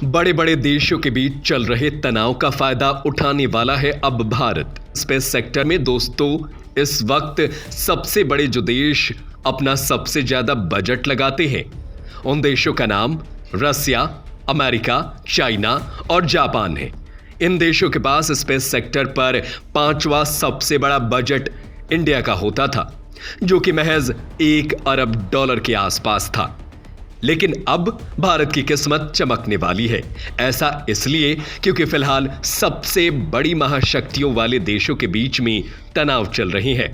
बड़े बड़े देशों के बीच चल रहे तनाव का फायदा उठाने वाला है अब भारत। स्पेस सेक्टर में दोस्तों इस वक्त सबसे बड़े जो देश अपना सबसे ज्यादा बजट लगाते हैं उन देशों का नाम रसिया, अमेरिका, चाइना और जापान है। इन देशों के पास स्पेस सेक्टर पर 5वां सबसे बड़ा बजट इंडिया का होता था, जो कि महज $1 अरब के आसपास था। लेकिन अब भारत की किस्मत चमकने वाली है। ऐसा इसलिए क्योंकि फिलहाल सबसे बड़ी महाशक्तियों वाले देशों के बीच में तनाव चल रहे हैं।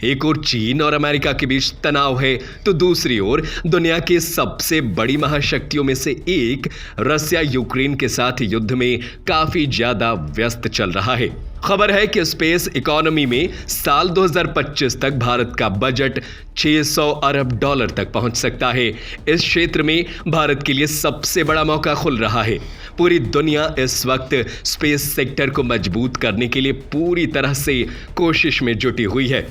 एक ओर चीन और अमेरिका के बीच तनाव है, तो दूसरी ओर दुनिया की सबसे बड़ी महाशक्तियों में से एक रसिया यूक्रेन के साथ युद्ध में काफी ज्यादा व्यस्त चल रहा है। खबर है कि स्पेस इकोनॉमी में साल 2025 तक भारत का बजट $600 अरब तक पहुंच सकता है। इस क्षेत्र में भारत के लिए सबसे बड़ा मौका खुल रहा है। पूरी दुनिया इस वक्त स्पेस सेक्टर को मजबूत करने के लिए पूरी तरह से कोशिश में जुटी हुई है।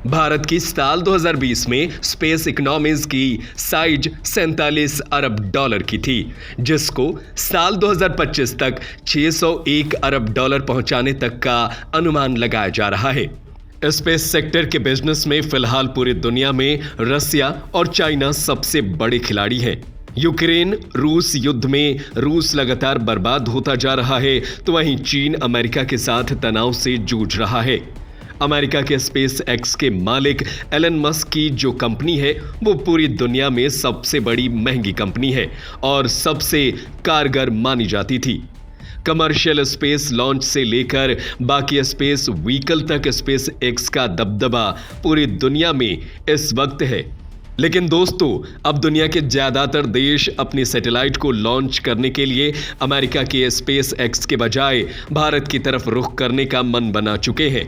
भारत की साल 2020 में स्पेस इकोनॉमीज की साइज $47 अरब की थी, जिसको साल 2025 तक $601 अरब पहुंचाने तक का अनुमान लगाया जा रहा है। स्पेस सेक्टर के बिजनेस में फिलहाल पूरी दुनिया में रसिया और चाइना सबसे बड़े खिलाड़ी हैं। यूक्रेन रूस युद्ध में रूस लगातार बर्बाद होता जा रहा है, तो वहीं चीन अमेरिका के साथ तनाव से जूझ रहा है। अमेरिका के स्पेस एक्स के मालिक एलन मस्क की जो कंपनी है वो पूरी दुनिया में सबसे बड़ी महंगी कंपनी है और सबसे कारगर मानी जाती थी। कमर्शियल स्पेस लॉन्च से लेकर बाकी स्पेस व्हीकल तक स्पेस एक्स का दबदबा पूरी दुनिया में इस वक्त है। लेकिन दोस्तों, अब दुनिया के ज्यादातर देश अपनी सैटेलाइट को लॉन्च करने के लिए अमेरिका के स्पेस एक्स के बजाय भारत की तरफ रुख करने का मन बना चुके हैं।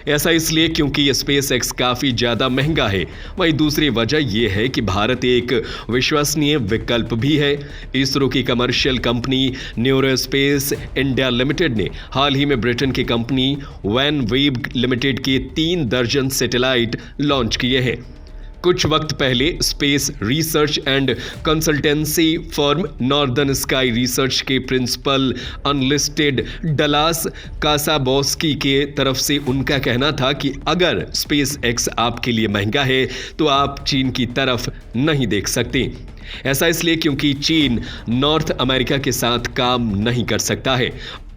ऐसा इसलिए क्योंकि स्पेस एक्स काफी ज्यादा महंगा है। वहीं दूसरी वजह यह है कि भारत एक विश्वसनीय विकल्प भी है। इसरो की कमर्शियल कंपनी न्यूरोस्पेस इंडिया लिमिटेड ने हाल ही में ब्रिटेन की कंपनी वैनवेव लिमिटेड के 3 दर्जन सैटेलाइट लॉन्च किए हैं। कुछ वक्त पहले space research and consultancy firm northern sky research के प्रिंसिपल अनलिस्टेड डलास कासाबोस्की के तरफ से उनका कहना था कि अगर स्पेस एक्स आपके लिए महंगा है तो आप चीन की तरफ नहीं देख सकते। ऐसा इसलिए क्योंकि चीन नॉर्थ अमेरिका के साथ काम नहीं कर सकता है।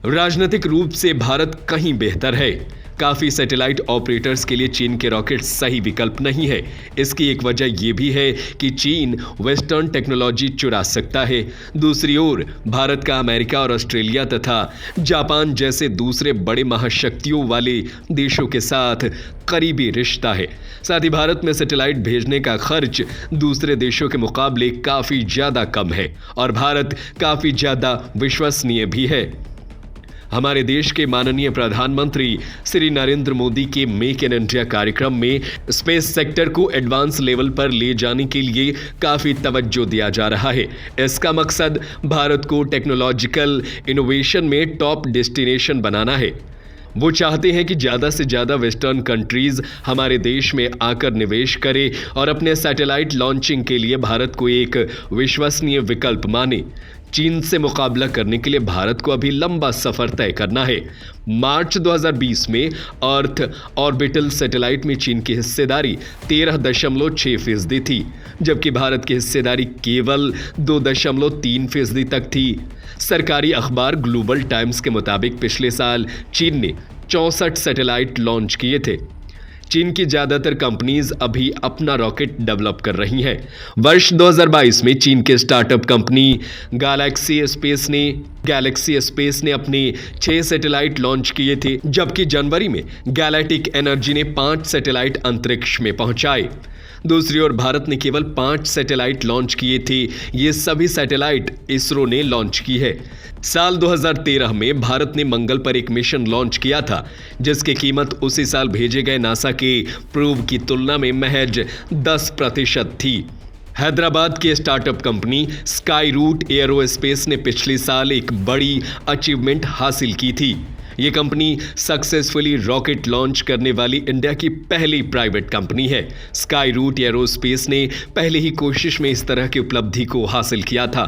राजनीतिक रूप से भारत कहीं बेहतर है। काफी सैटेलाइट ऑपरेटर्स के लिए चीन के रॉकेट सही विकल्प नहीं है। इसकी एक वजह यह भी है कि चीन वेस्टर्न टेक्नोलॉजी चुरा सकता है। दूसरी ओर भारत का अमेरिका और ऑस्ट्रेलिया तथा जापान जैसे दूसरे बड़े महाशक्तियों वाले देशों के साथ करीबी रिश्ता है। साथ ही भारत में सैटेलाइट भेजने का खर्च दूसरे देशों के मुकाबले काफी ज्यादा कम है और भारत काफी ज्यादा विश्वसनीय भी है। हमारे देश के माननीय प्रधानमंत्री श्री नरेंद्र मोदी के मेक इन इंडिया कार्यक्रम में स्पेस सेक्टर को एडवांस लेवल पर ले जाने के लिए काफी तवज्जो दिया जा रहा है। इसका मकसद भारत को टेक्नोलॉजिकल इनोवेशन में टॉप डेस्टिनेशन बनाना है। वो चाहते हैं कि ज़्यादा से ज़्यादा वेस्टर्न कंट्रीज हमारे देश में आकर निवेश करें और अपने सैटेलाइट लॉन्चिंग के लिए भारत को एक विश्वसनीय विकल्प माने। चीन से मुकाबला करने के लिए भारत को अभी लंबा सफर तय करना है। मार्च 2020 में अर्थ ऑर्बिटल सैटेलाइट में चीन की हिस्सेदारी 13.6% थी, जबकि भारत की हिस्सेदारी केवल 2.3% तक थी। सरकारी अखबार ग्लोबल टाइम्स के मुताबिक पिछले साल चीन ने 64 सैटेलाइट लॉन्च किए थे। चीन की ज्यादातर कंपनीज अभी अपना रॉकेट डेवलप कर रही हैं। वर्ष 2022 में चीन के स्टार्टअप कंपनी गैलेक्सी स्पेस ने अपने 6 सैटेलाइट लॉन्च किए थे, जबकि जनवरी में गैलेक्टिक एनर्जी ने 5 सैटेलाइट अंतरिक्ष में पहुंचाए। दूसरी ओर भारत ने केवल 5 सैटेलाइट लॉन्च किए थे। ये सभी सैटेलाइट इसरो ने लॉन्च की है। साल 2013 में भारत ने मंगल पर एक मिशन लॉन्च किया था, जिसकी कीमत उसी साल भेजे गए नासा के प्रोब की तुलना में महज 10% थी। हैदराबाद की startup company Skyroot Aerospace ने पिछले साल एक बड़ी अचीवमेंट हासिल की थी। ये कंपनी सक्सेसफुली रॉकेट लॉन्च करने वाली इंडिया की पहली प्राइवेट कंपनी है। स्काई रूट एयरोस्पेस ने पहले ही कोशिश में इस तरह की उपलब्धि को हासिल किया था।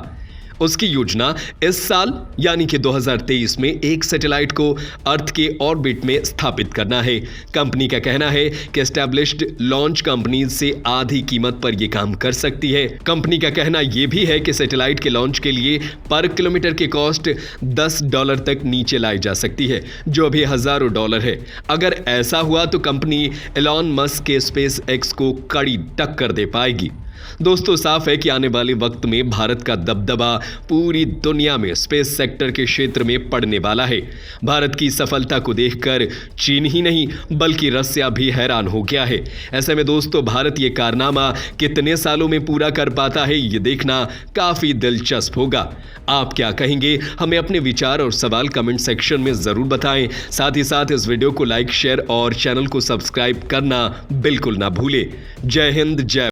उसकी योजना इस साल यानी कि 2023 में एक सैटेलाइट को अर्थ के ऑर्बिट में स्थापित करना है। कंपनी का कहना है कि एस्टैब्लिश्ड लॉन्च कंपनीज से आधी कीमत पर यह काम कर सकती है। कंपनी का कहना यह भी है कि सैटेलाइट के लॉन्च के लिए पर किलोमीटर की कॉस्ट $10 तक नीचे लाई जा सकती है, जो अभी हजारों डॉलर है। अगर ऐसा हुआ तो कंपनी एलॉन मस्क के स्पेस एक्स को कड़ी टक्कर दे पाएगी। दोस्तों, साफ है कि आने वाले वक्त में भारत का दबदबा पूरी दुनिया में स्पेस सेक्टर के क्षेत्र में पड़ने वाला है। भारत की सफलता को देखकर चीन ही नहीं बल्कि रसिया भी हैरान हो गया है। ऐसे में दोस्तों, भारत ये कारनामा कितने सालों में पूरा कर पाता है, ये देखना काफी दिलचस्प होगा। आप क्या कहेंगे? हमें अपने विचार और सवाल कमेंट सेक्शन में जरूर बताएं। साथ ही साथ इस वीडियो को लाइक, शेयर और चैनल को सब्सक्राइब करना बिल्कुल ना भूलें। जय हिंद, जय